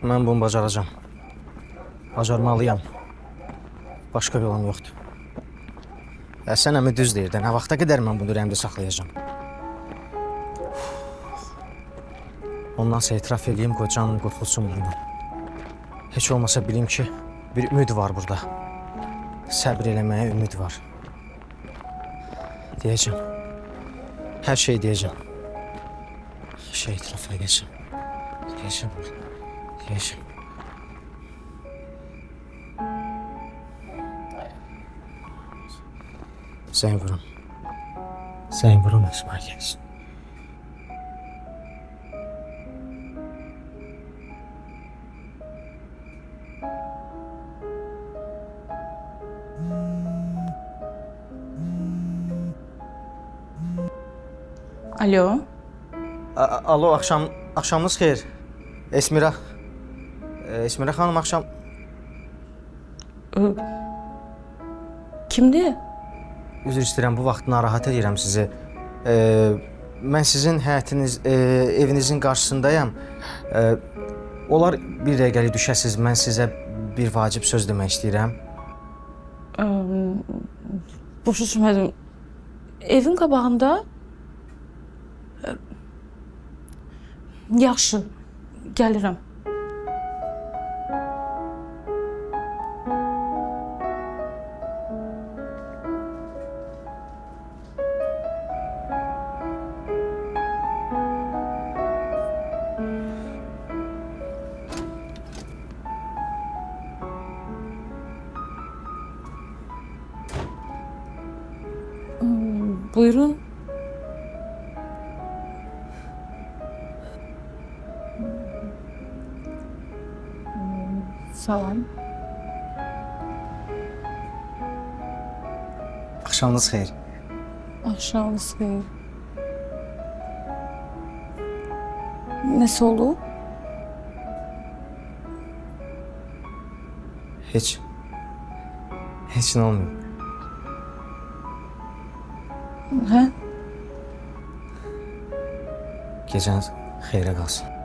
Mən bunu bacaracağım. Bacarmalıyam. Başqa yolum yoxdur. Sən əmi düz deyir də, nə vaxta qədər mən bunu ürəyimdə saxlayacağam? Ondan sonra etiraf edeyim, qoy canını qurtulsun bundan. Heç olmasa bilim ki, bir ümid var burada. Səbr eləməyə ümid var. Deyəcəm. Hər şey deyəcəm. Hər şey etiraf edəcəm. Deyəcəm. Deyəcəm. Zəng vurun. Zəng vurun, Əsma gəlsin. Alo. Alo, axşamınız xeyir. Esmira. Esmira xanım, axşam... Kimdi? Üzr istəyirəm, bu vaxt narahat edirəm sizi. Mən sizin həyətiniz, evinizin qarşısındayam. Olar bir dəqiqəlik düşəsiz, mən sizə bir vacib söz demək istəyirəm. Başa düşmədim. Evin qabağında? Yaxşı, gəlirəm. Buyurun. Salam. Axşamınız xeyir. Axşamınız xeyir. Nəsə olub? Heç nə olmuyor. Hə? Gecəniz xeyrə qalsın.